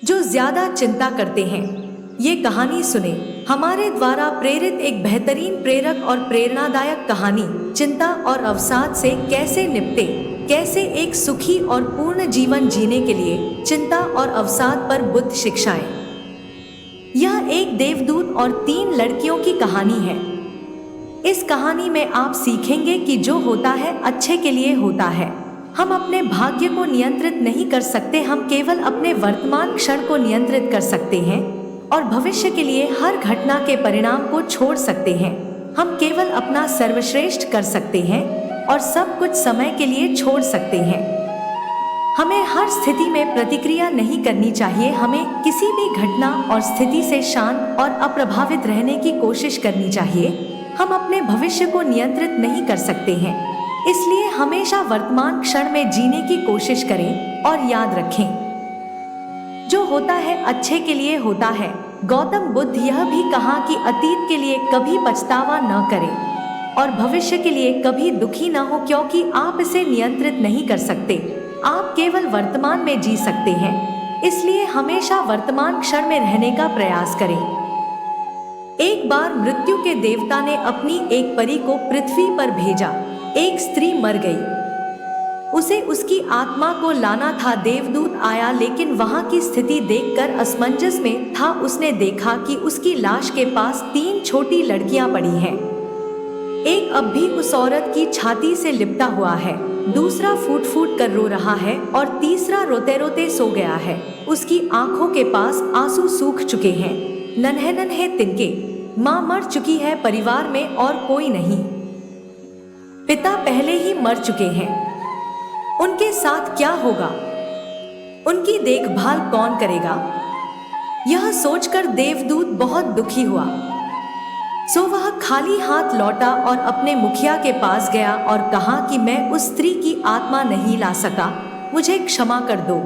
जो ज्यादा चिंता करते हैं। ये कहानी सुने। हमारे द्वारा प्रेरित एक बेहतरीन प्रेरक और प्रेरणादायक कहानी, चिंता और अवसाद से कैसे निपटे, कैसे एक सुखी और पूर्ण जीवन जीने के लिए चिंता और अवसाद पर बुद्ध शिक्षाएं। यह एक देवदूत और 3 लड़कियों की कहानी है। इस कहानी में आप सीखेंगे कि जो होता है अच्छे के लिए होता है। हम अपने भाग्य को नियंत्रित नहीं कर सकते, हम केवल अपने वर्तमान क्षण को नियंत्रित कर सकते हैं और भविष्य के लिए हर घटना के परिणाम को छोड़ सकते हैं। हम केवल अपना सर्वश्रेष्ठ कर सकते हैं और सब कुछ समय के लिए छोड़ सकते हैं। हमें हर स्थिति में प्रतिक्रिया नहीं करनी चाहिए। हमें किसी भी घटना और स्थिति से शांत और अप्रभावित रहने की कोशिश करनी चाहिए। हम अपने भविष्य को नियंत्रित नहीं कर सकते हैं, इसलिए हमेशा वर्तमान क्षण में जीने की कोशिश करें और याद रखें, जो होता है अच्छे के लिए होता है। गौतम बुद्ध यह भी कहा कि अतीत के लिए कभी पछतावा न करें और भविष्य के लिए कभी दुखी न हो, क्योंकि आप इसे नियंत्रित नहीं कर सकते। आप केवल वर्तमान में जी सकते हैं, इसलिए हमेशा वर्तमान क्षण में रहने का प्रयास करें। एक बार मृत्यु के देवता ने अपनी एक परी को पृथ्वी पर भेजा। एक स्त्री मर गई, उसे उसकी आत्मा को लाना था। देवदूत आया, लेकिन वहां की स्थिति देखकर असमंजस में था। उसने देखा कि उसकी लाश के पास 3 छोटी लड़कियां पड़ी हैं। एक अब भी उस औरत की छाती से लिपटा हुआ है, दूसरा फूट फूट कर रो रहा है और तीसरा रोते रोते सो गया है। उसकी आंखों के पास आंसू सूख चुके हैं, नन्हे नन्हे तिनके। माँ मर चुकी है, परिवार में और कोई नहीं। पिता पहले ही मर चुके हैं। उनके साथ क्या होगा? उनकी देखभाल कौन करेगा? यह सोचकर देवदूत बहुत दुखी हुआ। सो वह खाली हाथ लौटा और अपने मुखिया के पास गया और कहा कि मैं उस स्त्री की आत्मा नहीं ला सका, मुझे क्षमा कर दो।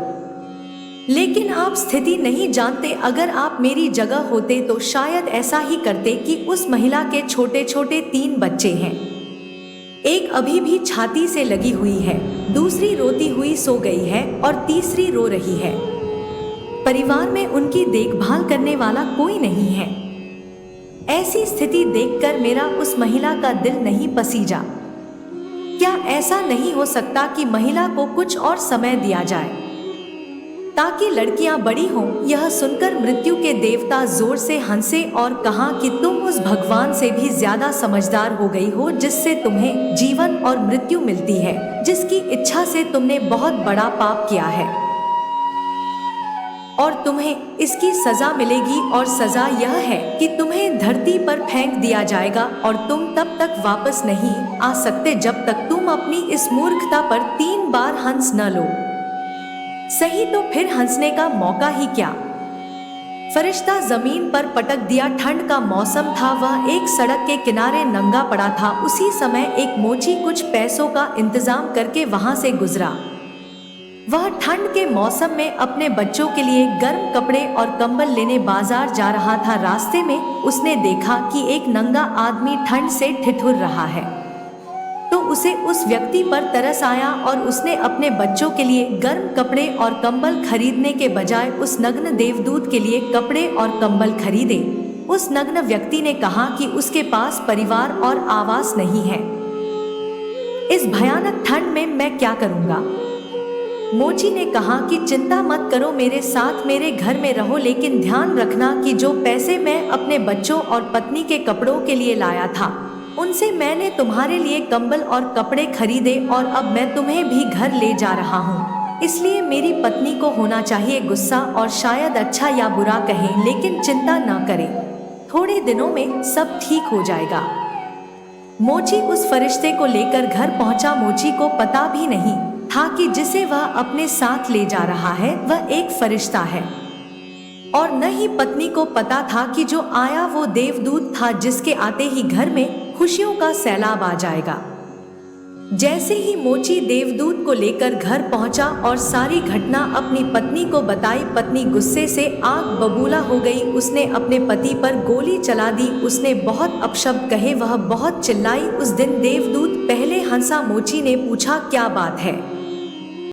लेकिन आप स्थिति नहीं जानते। अगर आप मेरी जगह होते तो शायद ऐसा ही करते कि उस महिला के छोटे छोटे 3 बच्चे हैं। एक अभी भी छाती से लगी हुई है, दूसरी रोती हुई सो गई है और तीसरी रो रही है। परिवार में उनकी देखभाल करने वाला कोई नहीं है। ऐसी स्थिति देखकर मेरा उस महिला का दिल नहीं पसीजा। क्या ऐसा नहीं हो सकता कि महिला को कुछ और समय दिया जाए ताकि लड़कियां बड़ी हों? यह सुनकर मृत्यु के देवता जोर से हंसे और कहा कि तुम उस भगवान से भी ज्यादा समझदार हो गई हो जिससे तुम्हें जीवन और मृत्यु मिलती है, जिसकी इच्छा से तुमने बहुत बड़ा पाप किया है और तुम्हें इसकी सजा मिलेगी। और सजा यह है कि तुम्हें धरती पर फेंक दिया जाएगा और तुम तब तक वापस नहीं आ सकते जब तक तुम अपनी इस मूर्खता पर 3 बार हंस न लो। सही तो फिर हंसने का मौका ही क्या? फरिश्ता जमीन पर पटक दिया। ठंड का मौसम था। वह एक सड़क के किनारे नंगा पड़ा था। उसी समय एक मोची कुछ पैसों का इंतजाम करके वहां से गुजरा। वह ठंड के मौसम में अपने बच्चों के लिए गर्म कपड़े और कंबल लेने बाजार जा रहा था। रास्ते में उसने देखा कि एक नंगा आदमी ठंड से ठिठुर रहा है, तो उसे उस व्यक्ति पर तरस आया और उसने अपने बच्चों के लिए गर्म कपड़े और कंबल खरीदने के बजाय उस नग्न देवदूत के लिए कपड़े और कंबल खरीदे। उस नग्न व्यक्ति ने कहा कि उसके पास परिवार और आवास नहीं है। इस भयानक ठंड में मैं क्या करूंगा? मोची ने कहा कि चिंता मत करो, मेरे साथ मेरे घर में रहो, लेकिन ध्यान रखना कि जो पैसे मैं अपने बच्चों और पत्नी के कपड़ों के लिए लाया था, उनसे मैंने तुम्हारे लिए कंबल और कपड़े खरीदे और अब मैं तुम्हें भी घर ले जा रहा हूँ। इसलिए मेरी पत्नी को होना चाहिए गुस्सा और शायद अच्छा या बुरा कहें, लेकिन चिंता न करें, थोड़े दिनों में सब ठीक हो जाएगा। मोची उस फरिश्ते को लेकर घर पहुंचा। मोची को पता भी नहीं था कि जिसे वह अपने साथ ले जा रहा है वह एक फरिश्ता है, और न ही पत्नी को पता था कि जो आया वो देवदूत था, जिसके आते ही घर में खुशियों का सैलाब आ जाएगा। जैसे ही मोची देवदूत को लेकर घर पहुंचा और सारी घटना अपनी पत्नी को बताई, पत्नी गुस्से से आग बबूला हो गई। उसने अपने पति पर गोली चला दी। उसने बहुत अपशब्द कहे, वह बहुत चिल्लाई। उस दिन देवदूत पहले हंसा। मोची ने पूछा, क्या बात है?